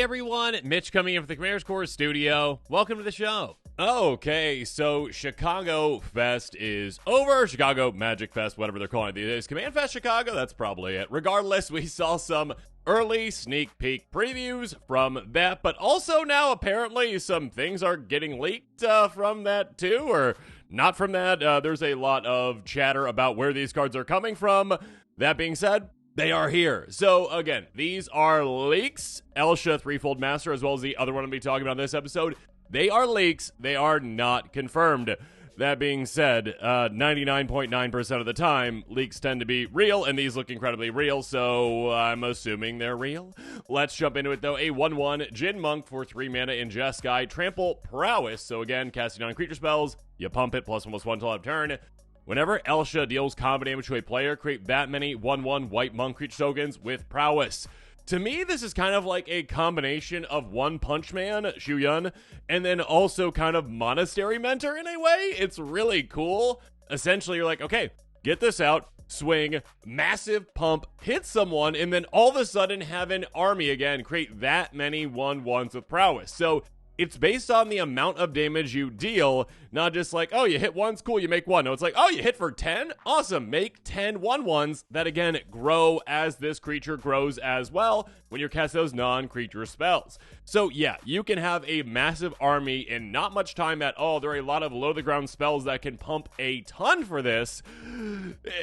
Hey everyone, Mitch coming in from the Commander's Core studio. Welcome to the show. Okay, so Chicago Fest is over. Chicago Magic Fest, whatever they're calling it these days. Command Fest Chicago, that's probably it. Regardless, we saw some early sneak peek previews from that, but also now apparently some things are getting leaked from that too, or not from that. There's a lot of chatter about where these cards are coming from. That being said, they are here. So, again, these are leaks. Elsha Threefold Master, as well as the other one I'll be talking about in this episode. They are leaks. They are not confirmed. That being said, 99.9% of the time, leaks tend to be real, and these look incredibly real, so I'm assuming they're real. Let's jump into it, though. A 1-1 Jin Monk for 3 mana in Jeskai. Trample Prowess. So, again, casting non-creature spells. You pump it, +1/+1 till end turn. Whenever Elsha deals combat damage to a player, create that many 1/1 white monk creature tokens with Prowess. To me, this is kind of like a combination of One Punch Man, Shu Yun, and then also kind of Monastery Mentor in a way. It's really cool. Essentially, you're like, okay, get this out, swing, massive pump, hit someone, and then all of a sudden have an army again, create that many 1/1s with Prowess. So it's based on the amount of damage you deal, not just like, oh, you hit once, cool, you make one. No, it's like, oh, you hit for 10? Awesome, make 10 1/1s that, again, grow as this creature grows as well when you're casting those non-creature spells. So, yeah, you can have a massive army in not much time at all. There are a lot of low-to-the-ground spells that can pump a ton for this.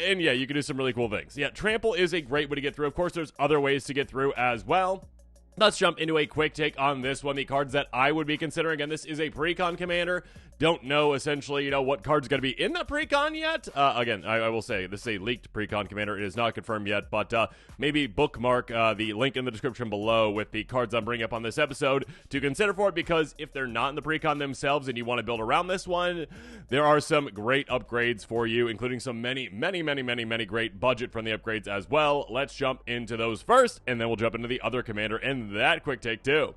And, yeah, you can do some really cool things. Yeah, Trample is a great way to get through. Of course, there's other ways to get through as well. Let's jump into a quick take on this one. The cards that I would be considering, again, this is a Precon commander. Don't know, essentially, what card's going to be in that Precon yet. Again, I will say, this is a leaked Precon commander. It is not confirmed yet, but maybe bookmark the link in the description below with the cards I'm bringing up on this episode to consider for it, because if they're not in the Precon themselves and you want to build around this one, there are some great upgrades for you, including some many great budget from the upgrades as well. Let's jump into those first, and then we'll jump into the other commander in that quick take too.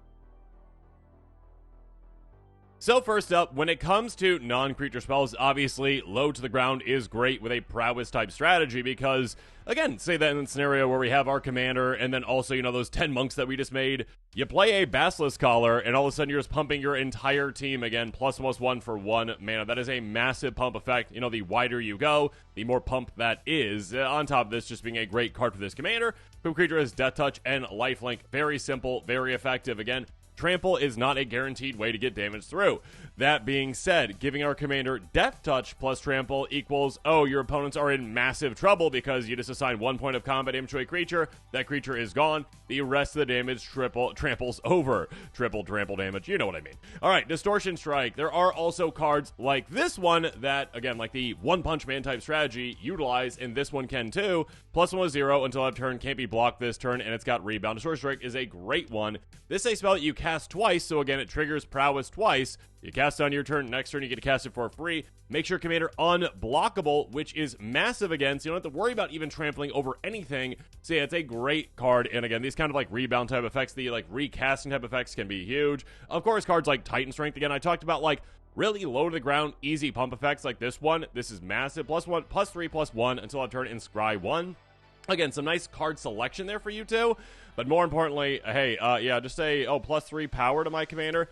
So first up, when it comes to non-creature spells, obviously low to the ground is great with a prowess type strategy because, again, say that in the scenario where we have our commander and then also, those 10 monks that we just made, you play a Basilisk Collar and all of a sudden you're just pumping your entire team again, +1/+1 for 1 mana. That is a massive pump effect. The wider you go, the more pump that is. On top of this, just being a great card for this commander, who creature has Death Touch and Lifelink. Very simple, very effective. Again, Trample is not a guaranteed way to get damage through. That being said, giving our commander Death Touch plus Trample equals, oh, your opponents are in massive trouble because you just assign 1 point of combat damage to a creature. That creature is gone. The rest of the damage tramples over. Triple trample damage, you know what I mean. All right, Distortion Strike. There are also cards like this one that, again, like the One Punch Man type strategy, utilize, and this one can too. +1/+0 until end turn, can't be blocked this turn, and it's got Rebound. Distortion Strike is a great one. This is a spell that you cast twice, so again, it triggers Prowess twice. You cast it on your turn, next turn you get to cast it for free. Makes your commander unblockable, which is massive again, so you don't have to worry about even trampling over anything. So yeah, it's a great card, and again, these kind of like rebound type effects, the like recasting type effects can be huge. Of course, cards like Titan Strength, again, I talked about like really low to the ground, easy pump effects like this one. This is massive, +3/+1 until I turn in Scry 1. Again, some nice card selection there for you too, but more importantly, hey, just say, +3 power to my commander.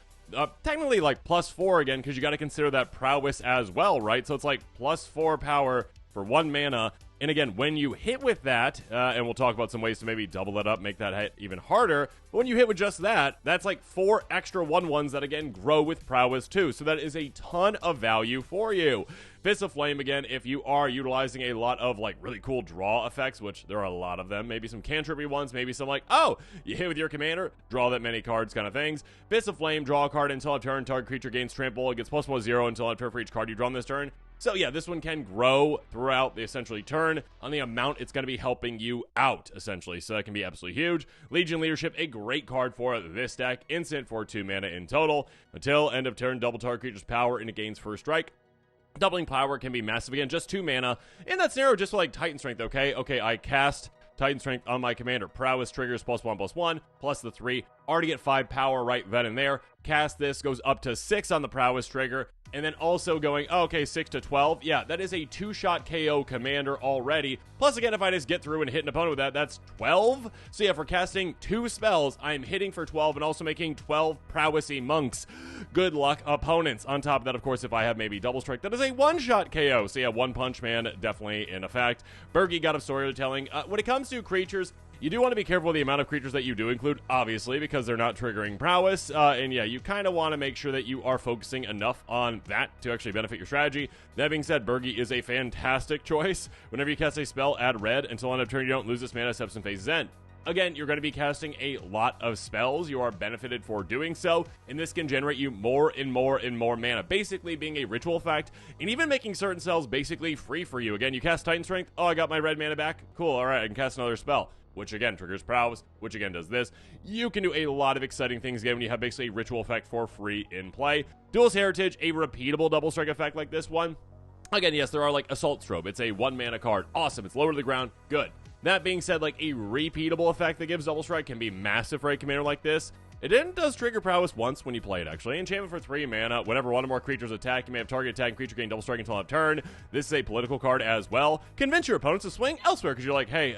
Technically, like, +4 again, because you got to consider that prowess as well, right? So it's like +4 power for 1 mana. And again, when you hit with that, and we'll talk about some ways to maybe double that up, make that hit even harder. But when you hit with just that, that's like 4 extra 1/1s that again grow with prowess too. So that is a ton of value for you. Fist of Flame, again, if you are utilizing a lot of like really cool draw effects, which there are a lot of them, maybe some cantripy ones, maybe some like, oh, you hit with your commander, draw that many cards kind of things. Fist of Flame, draw a card until end turn, target creature gains trample, it gets +1/+0 until end turn for each card you draw on this turn. So yeah, this one can grow throughout the essentially turn on the amount it's going to be helping you out, essentially. So that can be absolutely huge. Legion Leadership, a great card for this deck. Instant for 2 mana in total. Until end of turn, double target creature's power and it gains first strike. Doubling power can be massive. Again, just 2 mana. In that scenario, just for like Titan Strength, okay? Okay, I cast Titan Strength on my commander. Prowess triggers +1/+1, plus the 3 already get 5 power right then and there. Cast this, goes up to 6 on the prowess trigger, and then also going, oh, okay, 6 to 12. Yeah, that is a 2-shot KO commander already. Plus, again, if I just get through and hit an opponent with that, that's 12. So yeah, for casting 2 spells, I'm hitting for 12 and also making 12 prowessy monks. Good luck, opponents. On top of that, of course, if I have maybe double strike, that is a 1-shot KO. So yeah, One Punch Man definitely in effect. Bergie got up storytelling. When it comes to creatures, you do want to be careful with the amount of creatures that you do include, obviously, because they're not triggering prowess. And yeah, you kind of want to make sure that you are focusing enough on that to actually benefit your strategy. That being said, Bergie is a fantastic choice. Whenever you cast a spell, add red. Until end of turn, you don't lose this mana, steps and phases end. Again, you're going to be casting a lot of spells. You are benefited for doing so, and this can generate you more and more and more mana, basically being a ritual effect, and even making certain spells basically free for you. Again, you cast Titan Strength. Oh, I got my red mana back. Cool. All right, I can cast another spell, which again triggers prowess, which again does this. You can do a lot of exciting things again when you have basically a ritual effect for free in play. Duelist Heritage, a repeatable double strike effect like this one. Again, yes, there are like Assault Strobe. It's a 1-mana card. Awesome. It's lower to the ground. Good. That being said, like a repeatable effect that gives double strike can be massive for a commander like this. It does trigger prowess once when you play it, actually. Enchantment for 3 mana. Whenever one or more creatures attack, you may have target attacking creature gain double strike until end of turn. This is a political card as well. Convince your opponents to swing elsewhere, because you're like, hey,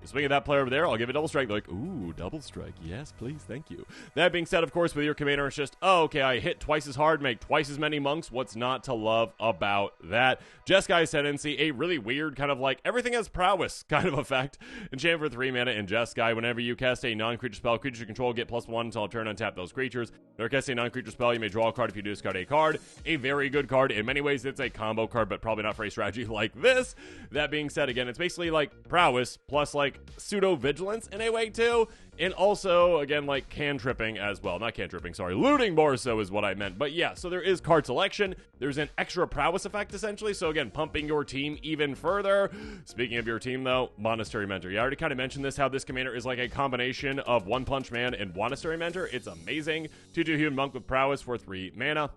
swing at that player over there, I'll give it double strike. They're like, ooh, double strike. Yes, please, thank you. That being said, of course, with your commander, it's just, oh, okay, I hit twice as hard, make twice as many monks. What's not to love about that? Jeskai Ascendancy, a really weird kind of like everything has prowess kind of effect. Enchant for 3 mana in Jeskai. Whenever you cast a non-creature spell, creatures you control get +1 until turn, untap those creatures. Or cast a non-creature spell, you may draw a card if you discard a card. A very good card. In many ways, it's a combo card, but probably not for a strategy like this. That being said, again, it's basically like prowess plus like pseudo-vigilance in a way too. And also, again, like cantripping as well. Not cantripping, sorry. Looting more so is what I meant. But yeah, so there is card selection. There's an extra prowess effect, essentially. So again, pumping your team even further. Speaking of your team, though, Monastery Mentor. Yeah, I already kind of mentioned this, how this commander is like a combination of One Punch Man and Monastery Mentor. It's amazing. 2/2 human monk with prowess for 3 mana.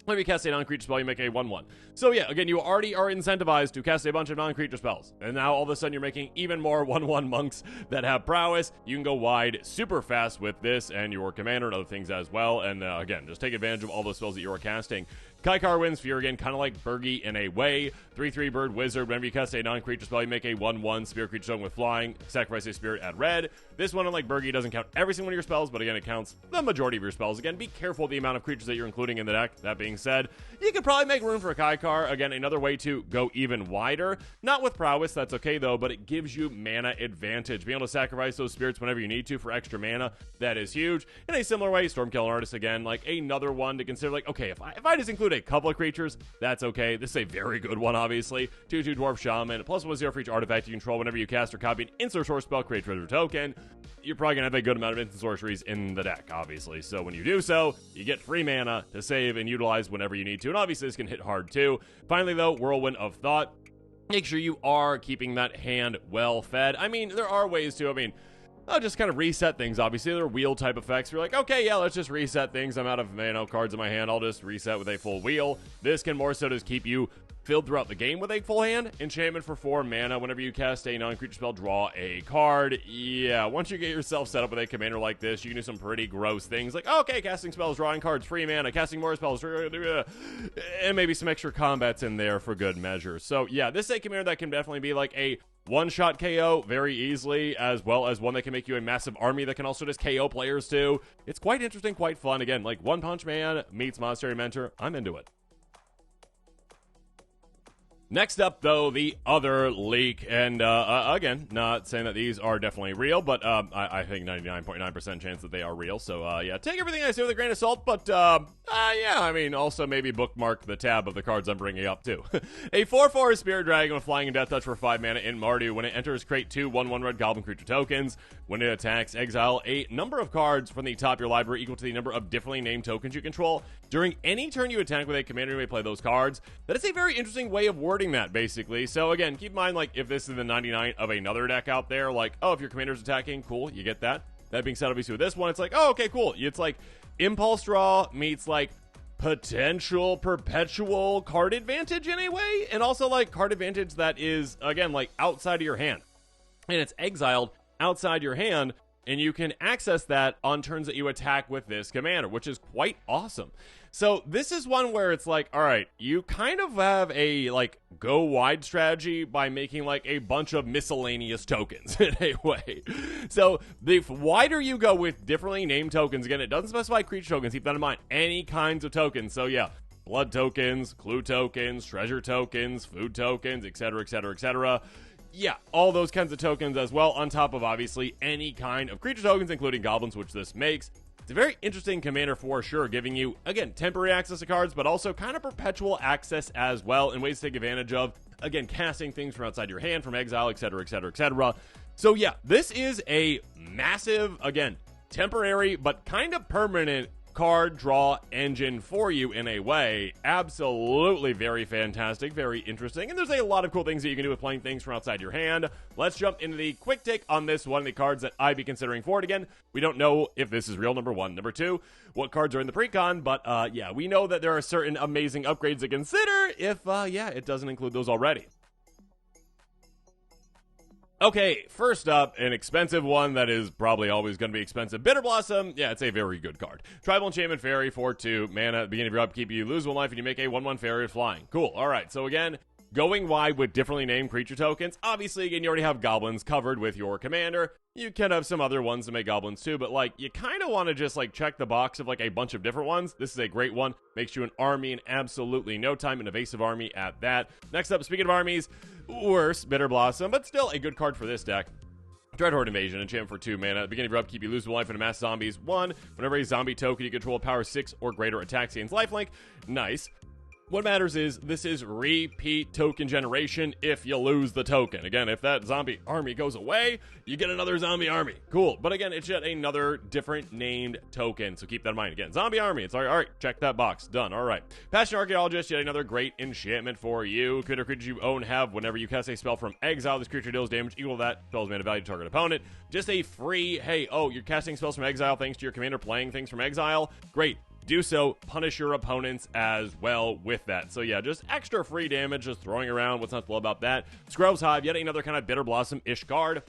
When you cast a non-creature spell, you make a 1/1. So yeah, again, you already are incentivized to cast a bunch of non-creature spells. And now all of a sudden you're making even more 1/1 monks that have prowess. You can go wide super fast with this and your commander and other things as well. And again, just take advantage of all those spells that you are casting. Kaikar Wind's Fury, again, kind of like Bergie in a way. 3/3 Bird Wizard. Whenever you cast a non-creature spell, you make a 1/1 Spirit Creature Token with Flying. Sacrifice a Spirit, add red. This one, unlike Bergie, doesn't count every single one of your spells, but again, it counts the majority of your spells. Again, be careful with the amount of creatures that you're including in the deck. That being said, you could probably make room for a Kaikar. Again, another way to go even wider. Not with prowess, that's okay though, but it gives you mana advantage. Being able to sacrifice those spirits whenever you need to for extra mana, that is huge. In a similar way, Stormkiller Artist, again, like another one to consider, like, okay, if I just include a couple of creatures, that's okay. This is a very good one, obviously. 2/2 Dwarf Shaman, +1/0 for each artifact you control. Whenever you cast or copy an instant source spell, create treasure token. You're probably going to have a good amount of instant sorceries in the deck, obviously. So when you do so, you get free mana to save and utilize whenever you need to. And obviously, this can hit hard too. Finally, though, Whirlwind of Thought. Make sure you are keeping that hand well fed. I mean, there are ways to, I'll just kind of reset things, obviously. They're wheel type effects. You're like, okay, yeah, let's just reset things. I'm out of, cards in my hand. I'll just reset with a full wheel. This can more so just keep you filled throughout the game with a full hand. Enchantment for 4 mana. Whenever you cast a non-creature spell, draw a card. Yeah, once you get yourself set up with a commander like this, you can do some pretty gross things. Like, okay, casting spells, drawing cards, free mana, casting more spells, and maybe some extra combats in there for good measure. So yeah, this is a commander that can definitely be like a one-shot KO very easily, as well as one that can make you a massive army that can also just KO players too. It's quite interesting, quite fun. Again, like One Punch Man meets Monastery Mentor. I'm into it. Next up, though, the other leak, and again, not saying that these are definitely real, but I think 99.9% chance that they are real, so yeah, take everything I say with a grain of salt, but yeah, also maybe bookmark the tab of the cards I'm bringing up, too. A 4/4 Spirit Dragon with Flying and Death Touch for 5 mana in Mardu. When it enters, create 2 1/1 red Goblin creature tokens. When it attacks, exile a number of cards from the top of your library equal to the number of differently named tokens you control. During any turn you attack with a commander, you may play those cards. That is a very interesting way of wording that, basically. So again, keep in mind, like, if this is the 99 of another deck out there, like, oh, if your commander's attacking, cool, you get that. That being said, obviously with this one, it's like, oh, okay, cool. It's like impulse draw meets like potential perpetual card advantage in a way, and also like card advantage that is, again, like outside of your hand, and it's exiled outside your hand. and you can access that on turns that you attack with this commander, which is quite awesome. So this is one where it's like, all right, you kind of have a like go wide strategy by making like a bunch of miscellaneous tokens in a way. So the wider you go with differently named tokens, again, it doesn't specify creature tokens, keep that in mind, any kinds of tokens. So yeah, blood tokens, clue tokens, treasure tokens, food tokens, etc., etc., etc. Yeah, all those kinds of tokens as well, on top of obviously any kind of creature tokens, including goblins, which this makes. It's a very interesting commander for sure, giving you, again, temporary access to cards, but also kind of perpetual access as well, and ways to take advantage of, again, casting things from outside your hand, from exile, etc., etc., etc. So yeah, this is a massive, again, temporary, but kind of permanent card draw engine for you in a way. Absolutely very fantastic, very interesting, and there's a lot of cool things that you can do with playing things from outside your hand. Let's jump into the quick take on this one, the cards that I'd be considering for it. Again, we don't know if this is real, number one. Number two, what cards are in the precon, but yeah, we know that there are certain amazing upgrades to consider if, yeah, it doesn't include those already. Okay, first up, an expensive one that is probably always going to be expensive. Bitter Blossom, yeah, it's a very good card. Tribal Enchantment Fairy for 2 mana at the beginning of your upkeep. You lose 1 life and you make a 1/1 fairy with flying. Cool, alright, so again, going wide with differently named creature tokens. Obviously, again, you already have goblins covered with your commander. You can have some other ones to make goblins too, but like, you kind of want to just like check the box of like a bunch of different ones. This is a great one. Makes you an army in absolutely no time, an evasive army at that. Next up, speaking of armies, worse, Bitter Blossom, but still a good card for this deck. Dreadhorde Invasion, enchantment for 2 mana. At the beginning of your upkeep, you lose 1 life and amass zombies. 1. Whenever a zombie token you control power 6 or greater attacks gains lifelink. Nice. What matters is this is repeat token generation if you lose the token. Again, if that zombie army goes away, you get another zombie army. Cool. But again, it's yet another different named token. So keep that in mind. Again, zombie army. It's all right, check that box. Done. All right. Passion Archaeologist, yet another great enchantment for you. Creatures you own have whenever you cast a spell from exile, this creature deals damage equal to that spell's mana value to target opponent. Just a free, hey, oh, you're casting spells from exile thanks to your commander playing things from exile. Great. Do so, punish your opponents as well with that. So yeah, just extra free damage, just throwing around. What's not to love about that? Scrub's Hive, yet another kind of Bitter Blossom-ish card.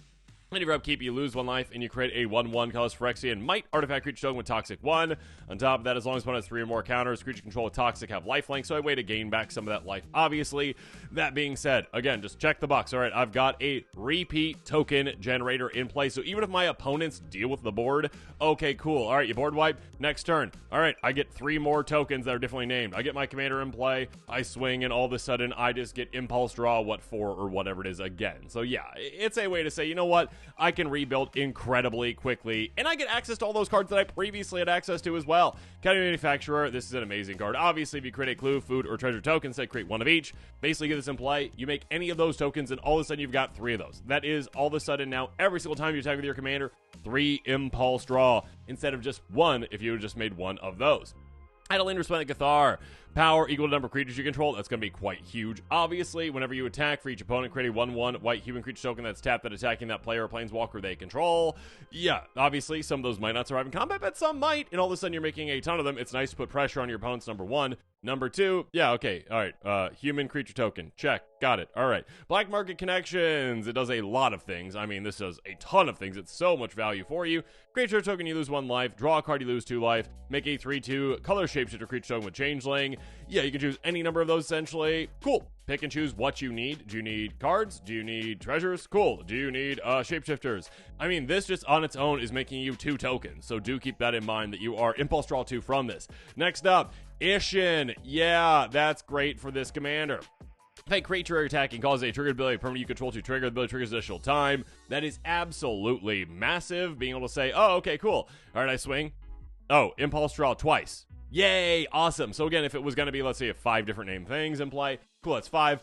End of your upkeep, you lose 1 life, and you create a 1/1 colorless Phyrexian Might artifact creature token with Toxic 1. On top of that, as long as opponent has 3 or more counters, creature control with Toxic have lifelink, so a way to gain back some of that life, obviously. That being said, again, just check the box. All right, I've got a repeat token generator in play, so even if my opponents deal with the board, okay, cool. All right, you board wipe, next turn. All right, I get 3 more tokens that are differently named. I get my commander in play, I swing, and all of a sudden, I just get impulse draw, what for, or whatever it is again. So yeah, it's a way to say, you know what, I can rebuild incredibly quickly, and I get access to all those cards that I previously had access to as well. Counter Manufacturer, this is an amazing card. Obviously, if you create a clue, food, or treasure token, say create 1 of each, basically get this in play, you make any of those tokens, and all of a sudden you've got 3 of those. That is, all of a sudden now, every single time you attack with your commander, 3 impulse draw, instead of just 1 if you had just made 1 of those. Idling Resplendent Cathar. Power equal to number of creatures you control. That's going to be quite huge. Obviously, whenever you attack for each opponent, create a 1/1 white human creature token that's tapped that attacking that player or planeswalker they control. Yeah, obviously, some of those might not survive in combat, but some might, and all of a sudden you're making a ton of them. It's nice to put pressure on your opponents, number 1. Number 2, yeah, okay, all right, human creature token, check, got it, all right. Black Market Connections, it does a lot of things. I mean, this does a ton of things. It's so much value for you. Creature token, you lose 1 life. Draw a card, you lose 2 life. Make a 3/2 color shapeshifter creature token with Changeling. Yeah, you can choose any number of those, essentially. Cool. Pick and choose what you need. Do you need cards? Do you need treasures? Cool. Do you need shapeshifters? I mean, this just on its own is making you 2 tokens, so do keep that in mind that you are impulse draw 2 from this. Next up, Ishin. Yeah, that's great for this commander. If a creature attacking causes a triggered ability permanent you control to trigger, the ability triggers additional time. That is absolutely massive, being able to say, oh, okay, cool. All right, I swing. Oh, impulse draw twice. Yay, awesome. So again, if it was going to be, let's say, 5 different named things in play, cool, that's 5.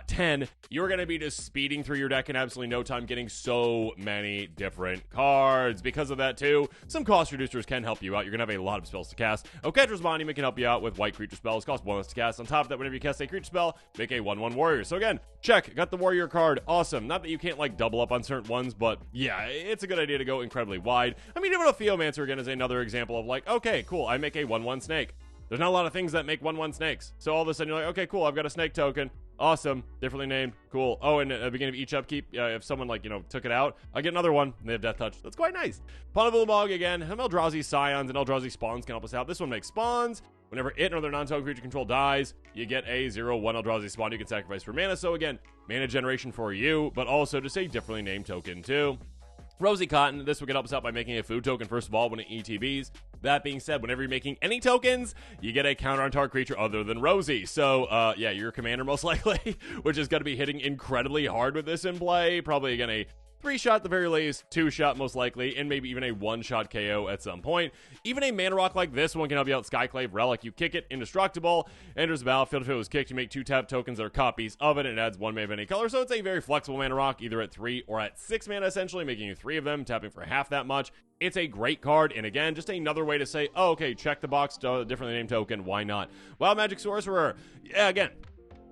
10, you're going to be just speeding through your deck in absolutely no time, getting so many different cards. Because of that, too, some cost reducers can help you out. You're going to have a lot of spells to cast. Oketra's Monument can help you out with white creature spells. Cost 1 less to cast. On top of that, whenever you cast a creature spell, make a 1/1 warrior. So again, check, got the warrior card. Awesome. Not that you can't, like, double up on certain ones, but yeah, it's a good idea to go incredibly wide. I mean, even a Theomancer, again, is another example of, like, okay, cool, I make a 1/1 snake. There's not a lot of things that make 1/1 snakes. So all of a sudden you're like, okay, cool, I've got a snake token. Awesome. Differently named. Cool. Oh, and at the beginning of each upkeep, if someone, took it out, I get another one, and they have Death Touch. That's quite nice. Pawn of Ulamog again. Eldrazi Scions and Eldrazi Spawns can help us out. This one makes spawns. Whenever it or other non-token creature control dies, you get a 0/1 Eldrazi Spawn you can sacrifice for mana. So again, mana generation for you, but also just a differently named token too. Rosy Cotton, this would help us out by making a food token first of all when it ETBs. That being said, whenever you're making any tokens, you get a counter on target creature other than Rosy. So, yeah, your commander most likely, which is going to be hitting incredibly hard with this in play. Probably, again, a 3-shot at the very least, 2-shot most likely, and maybe even a 1-shot KO at some point. Even a mana rock like this one can help you out. Skyclave Relic, you kick it, indestructible, enters the battlefield. If it was kicked, you make 2 tap tokens that are copies of it, and it adds 1 mana of any color. So it's a very flexible mana rock, either at 3 or at 6 mana, essentially, making you 3 of them, tapping for half that much. It's a great card, and again, just another way to say, oh, okay, check the box, differently named token, why not? Wild Magic Sorcerer, yeah, again,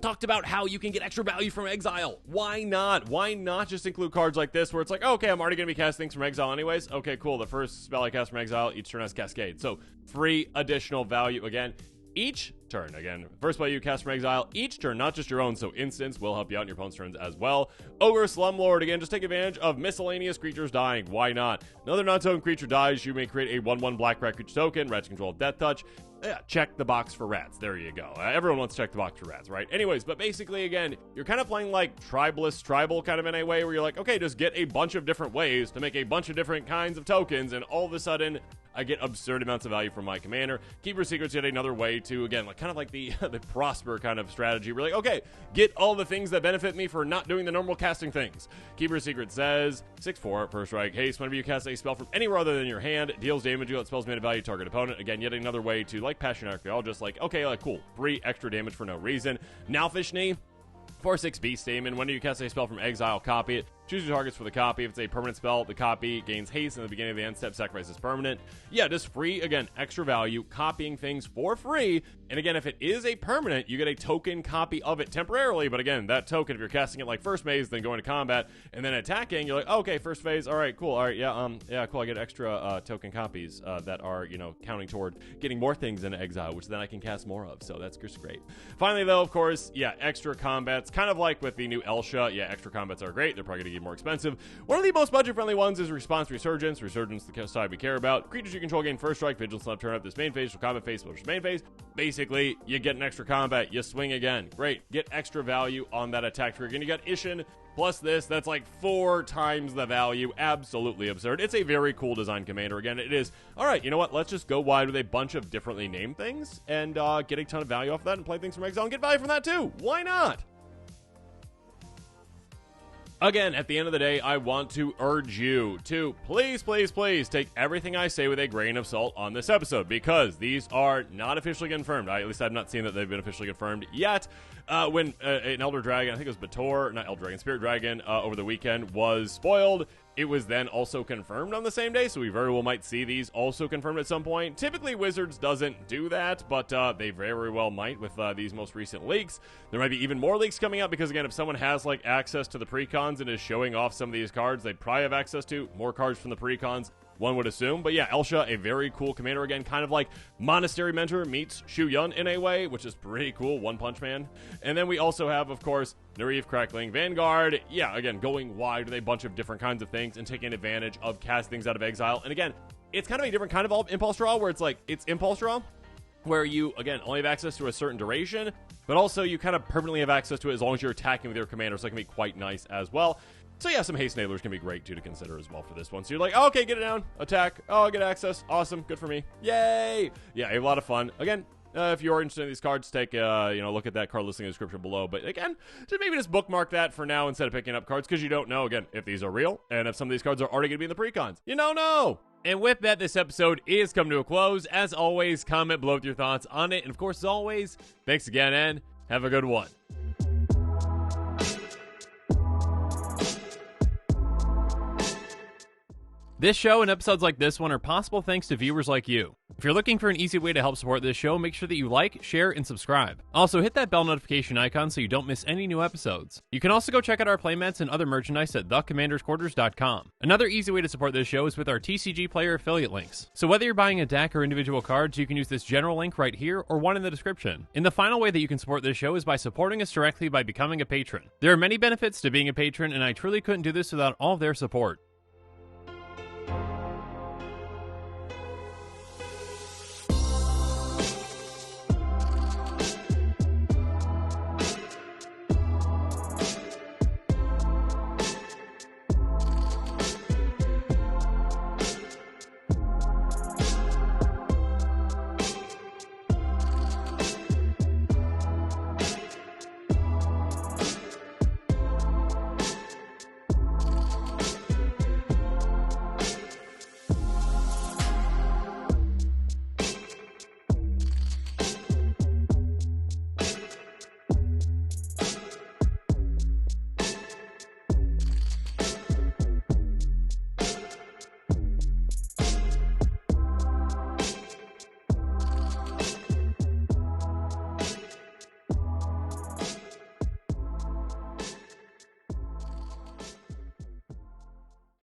talked about how you can get extra value from exile. Why not? Why not just include cards like this where it's like, oh, okay, I'm already going to be casting things from exile anyways. Okay, cool. The first spell I cast from exile, each turn has Cascade. So free additional value again. Each turn, again, first spell you cast from exile, each turn, not just your own, so instants will help you out in your opponent's turns as well. Ogre Slumlord, again, just take advantage of miscellaneous creatures dying. Why not? Another non-token creature dies, you may create a 1/1 black rat creature token, rats control Death Touch. Yeah, check the box for rats. There you go. Everyone wants to check the box for rats, right? Anyways, but basically, again, you're kind of playing like Tribalist Tribal kind of in a way where you're like, okay, just get a bunch of different ways to make a bunch of different kinds of tokens, and all of a sudden, I get absurd amounts of value from my commander. Keeper Secret's yet another way to, again, like kind of like the Prosper kind of strategy. We're like, okay, get all the things that benefit me for not doing the normal casting things. Keeper Secret says, 6/4, first strike, haste. Whenever you cast a spell from anywhere other than your hand, it deals damage, you let spells mana value target opponent. Again, yet another way to, like Passion Archaeologist, like, okay, like, cool, 3 extra damage for no reason. Nowfish Knee, 4/6 Beast Daemon. When you cast a spell from exile, copy it. Choose your targets for the copy. If it's a permanent spell, the copy gains haste, and at the beginning of the end step, sacrifices permanent. Yeah, just free, again, extra value, copying things for free. And again, if it is a permanent, you get a token copy of it temporarily. But again, that token, if you're casting it like first phase, then going to combat, and then attacking, you're like, oh, okay, first phase, all right, cool, all right, yeah, cool, I get extra token copies that are, counting toward getting more things into exile, which then I can cast more of, so that's just great. Finally, though, of course, yeah, extra combats, kind of like with the new Elsha, yeah, extra combats are great, they're probably going to get more expensive. One of the most budget-friendly ones is Response Resurgence. Resurgence, the side we care about. Creatures you control gain first strike, vigilance left turn up this main phase, so combat phase, switch main phase. Basically, you get an extra combat, you swing again. Great, get extra value on that attack trigger. And you got Ishin plus this, that's like 4 times the value. Absolutely absurd. It's a very cool design commander. Again, it is, all right, you know what? Let's just go wide with a bunch of differently named things and get a ton of value off of that and play things from exile and get value from that too. Why not? Again, at the end of the day, I want to urge you to please, please, please take everything I say with a grain of salt on this episode, because these are not officially confirmed. At least I've not seen that they've been officially confirmed yet. When an Elder Dragon, I think it was Bator, not Elder Dragon, Spirit Dragon, over the weekend was spoiled, it was then also confirmed on the same day, so we very well might see these also confirmed at some point. Typically, Wizards doesn't do that, but they very well might with these most recent leaks. There might be even more leaks coming up, because again, if someone has like access to the precons and is showing off some of these cards, they probably have access to more cards from the precons, one would assume. But yeah, Elsha, a very cool commander. Again, kind of like Monastery Mentor meets Shu Yun in a way, which is pretty cool. One Punch Man. And then we also have, of course, Neriv Crackling Vanguard. Yeah, again, going wide with a bunch of different kinds of things and taking advantage of casting things out of exile. And again, it's kind of a different kind of impulse draw, where it's like, it's impulse draw, where you, again, only have access to a certain duration, but also you kind of permanently have access to it as long as you're attacking with your commander, so it can be quite nice as well. So yeah, some haste enablers can be great too to consider as well for this one. So you're like, oh, okay, get it down, attack, oh, get access, awesome, good for me, yay! Yeah, a lot of fun. Again, if you're interested in these cards, take a look at that card listing in the description below. But again, just bookmark that for now instead of picking up cards, because you don't know, again, if these are real, and if some of these cards are already going to be in the precons. You don't know! And with that, this episode is coming to a close. As always, comment below with your thoughts on it. And of course, as always, thanks again, and have a good one. This show and episodes like this one are possible thanks to viewers like you. If you're looking for an easy way to help support this show, make sure that you like, share, and subscribe. Also, hit that bell notification icon so you don't miss any new episodes. You can also go check out our playmats and other merchandise at thecommandersquarters.com. Another easy way to support this show is with our TCG Player affiliate links. So whether you're buying a deck or individual cards, you can use this general link right here or one in the description. And the final way that you can support this show is by supporting us directly by becoming a patron. There are many benefits to being a patron, and I truly couldn't do this without all of their support.